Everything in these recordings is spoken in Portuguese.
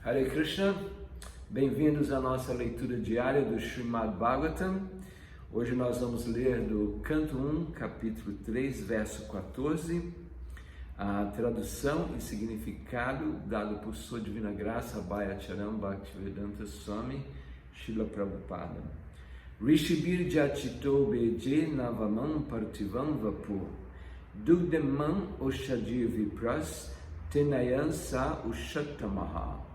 Hare Krishna, bem-vindos à nossa leitura diária do Srimad Bhagavatam. Hoje nós vamos ler do canto 1, capítulo 3, verso 14, a tradução e significado dado por Sua Divina Graça, Abhayacharan Bhaktivedanta Swami, Srila Prabhupada. Rishibir Jachito Beje Navamam Partivam Vapur Dugdemam Oshadir Vipras Tenayansa Ushatamaha.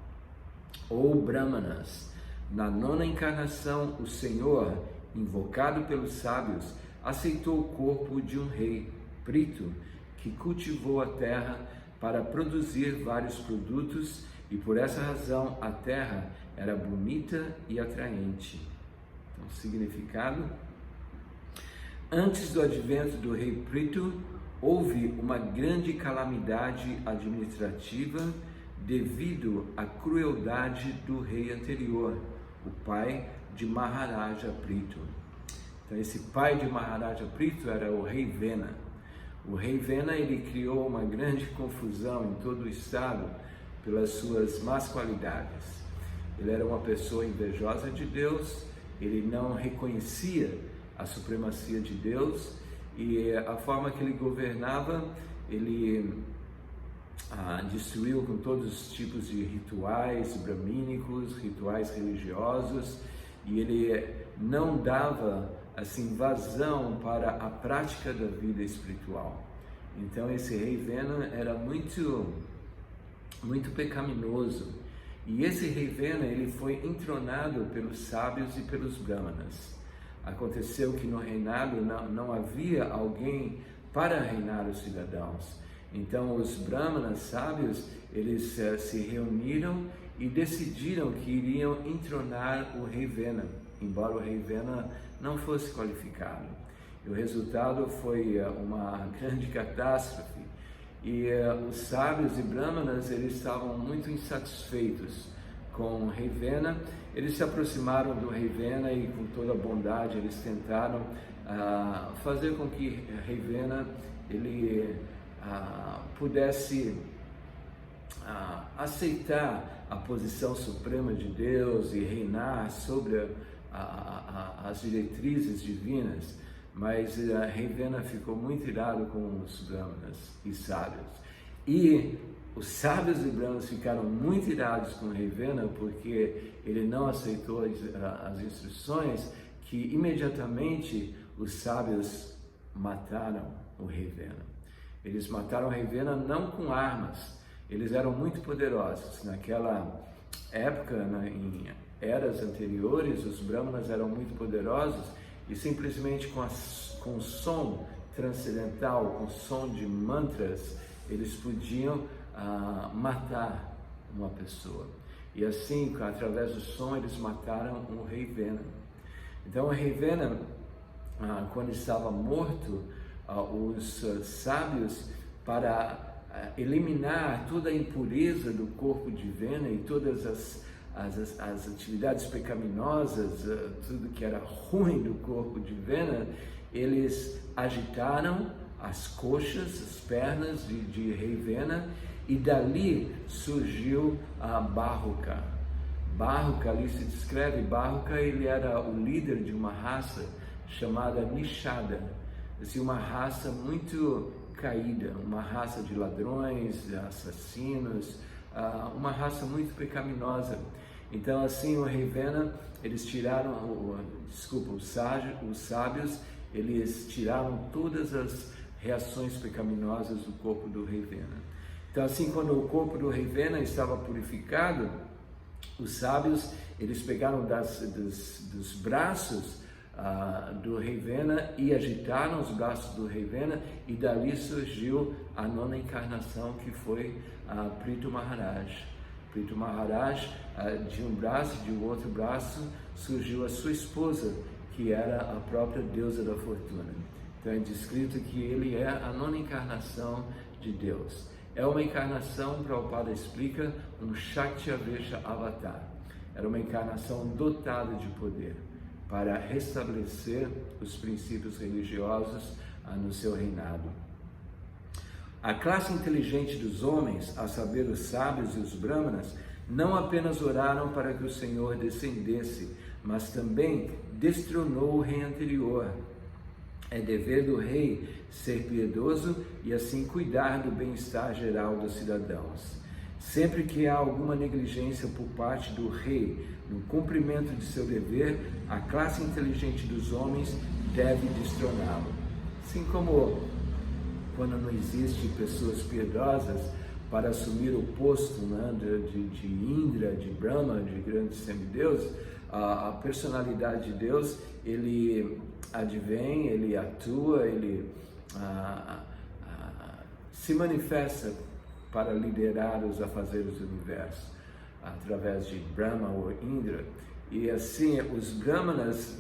Ou Brahmanas, na nona encarnação, o Senhor, invocado pelos sábios, aceitou o corpo de um rei, Prito, que cultivou a terra para produzir vários produtos e por essa razão a terra era bonita e atraente. Então, significado: antes do advento do rei Prito, houve uma grande calamidade administrativa devido à crueldade do rei anterior, o pai de Maharaja Prito. Então, esse pai de Maharaja Prito era o rei Vena. O rei Vena, ele criou uma grande confusão em todo o estado pelas suas más qualidades. Ele era uma pessoa invejosa de Deus, ele não reconhecia a supremacia de Deus e a forma que ele governava, ele destruiu com todos os tipos de rituais bramínicos, rituais religiosos, e ele não dava assim vazão para a prática da vida espiritual. Então esse rei Vena era muito pecaminoso, e esse rei Vena, ele foi entronado pelos sábios e pelos brahmanas. Aconteceu que no reinado não havia alguém para reinar os cidadãos. Então os brahmanas sábios, eles se reuniram e decidiram que iriam entronar o rei Vena, embora o rei Vena não fosse qualificado. E o resultado foi uma grande catástrofe. E os sábios e brahmanas, eles estavam muito insatisfeitos com o rei Vena. Eles se aproximaram do rei Vena e com toda a bondade eles tentaram fazer com que o rei Vena ele pudesse aceitar a posição suprema de Deus e reinar sobre as diretrizes divinas, mas rei Vena ficou muito irado com os brahmanas e sábios. E os sábios e brahmanas ficaram muito irados com o rei Vena porque ele não aceitou as instruções, que imediatamente os sábios mataram o rei Vena. Eles mataram o rei Vena não com armas, eles eram muito poderosos. Naquela época, em eras anteriores, os brahmanas eram muito poderosos e simplesmente com som transcendental, com som de mantras, eles podiam matar uma pessoa. E assim, através do som, eles mataram o rei Vena. Então o rei Vena, quando estava morto, os sábios, para eliminar toda a impureza do corpo de Vena e todas as atividades pecaminosas, tudo que era ruim do corpo de Vena, eles agitaram as coxas, as pernas de rei Vena, e dali surgiu a Bahuka. Bahuka, ali se descreve, Bahuka, ele era o líder de uma raça chamada Nishada, assim, uma raça muito caída, uma raça de ladrões, de assassinos, uma raça muito pecaminosa. Então, assim, o rei Vena, eles tiraram, os sábios, eles tiraram todas as reações pecaminosas do corpo do rei Vena. Então, assim, quando o corpo do rei Vena estava purificado, os sábios, eles pegaram dos braços do rei Vena e agitaram os braços do rei Vena, e dali surgiu a nona encarnação, que foi Prito Maharaj. Prito Maharaj, de um braço, de um outro braço, surgiu a sua esposa, que era a própria deusa da fortuna. Então é descrito que ele é a nona encarnação de Deus. É uma encarnação, Prabhupada explica, um Shakti-avesha avatar. Era uma encarnação dotada de poder para restabelecer os princípios religiosos no seu reinado. A classe inteligente dos homens, a saber, os sábios e os brahmanas, Não apenas oraram para que o Senhor descendesse, mas também destronou o rei anterior. É dever do rei ser piedoso e assim cuidar do bem-estar geral dos cidadãos. Sempre que há alguma negligência por parte do rei no cumprimento de seu dever, a classe inteligente dos homens deve destroná-lo. Assim como quando não existe pessoas piedosas para assumir o posto, né, de Indra, de Brahma, de grandes semideuses, a personalidade de Deus, ele advém, ele atua, ele se manifesta para liderar os afazeres do universo, através de Brahma ou Indra. E assim, os Brahmanas,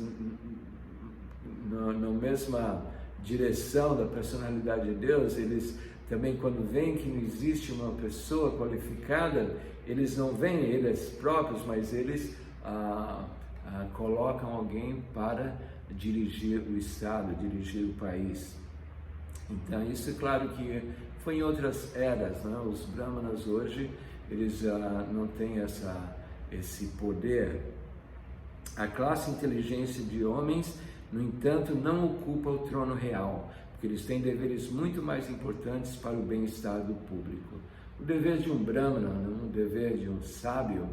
na mesma direção da personalidade de Deus, eles também, quando veem que não existe uma pessoa qualificada, eles não veem eles próprios, mas eles colocam alguém para dirigir o Estado, dirigir o país. Então, isso é claro que foi em outras eras, né? Os Brahmanas hoje, eles não têm esse poder. A classe inteligência de homens, no entanto, não ocupa o trono real, porque eles têm deveres muito mais importantes para o bem-estar do público. O dever de um Brahmana, o dever de um sábio,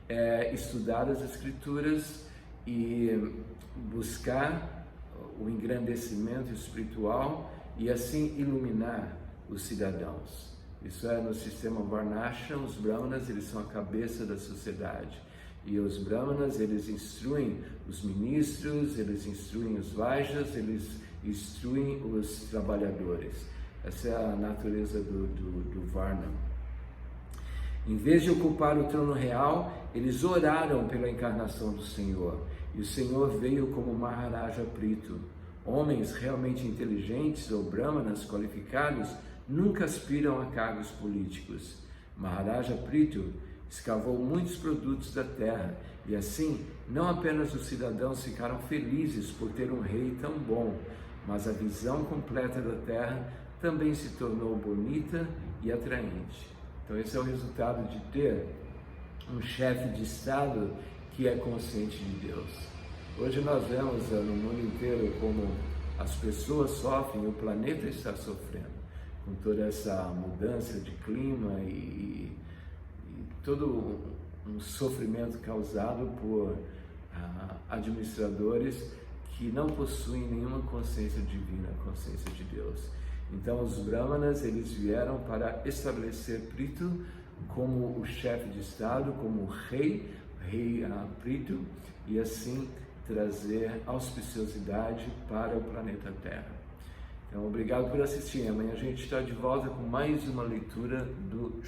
é estudar as Escrituras e buscar o engrandecimento espiritual e assim iluminar os cidadãos. Isso é, no sistema Varnashram, os Brahmanas, eles são a cabeça da sociedade. E os Brahmanas, eles instruem os ministros, eles instruem os Vaishyas, eles instruem os trabalhadores. Essa é a natureza do Varna. Em vez de ocupar o trono real, eles oraram pela encarnação do Senhor. E o Senhor veio como Maharaja Prithu. Homens realmente inteligentes ou Brahmanas qualificados nunca aspiram a cargos políticos. Maharaja Prithu escavou muitos produtos da terra e assim, não apenas os cidadãos ficaram felizes por ter um rei tão bom, mas a visão completa da terra também se tornou bonita e atraente. Então esse é o resultado de ter um chefe de Estado que é consciente de Deus. Hoje nós vemos no mundo inteiro como as pessoas sofrem, o planeta está sofrendo com toda essa mudança de clima e todo um sofrimento causado por administradores que não possuem nenhuma consciência divina, consciência de Deus. Então os Brahmanas, eles vieram para estabelecer Prithu como o chefe de Estado, como o rei Prithu, e assim trazer auspiciosidade para o planeta Terra. Então, obrigado por assistir. Amanhã a gente está de volta com mais uma leitura do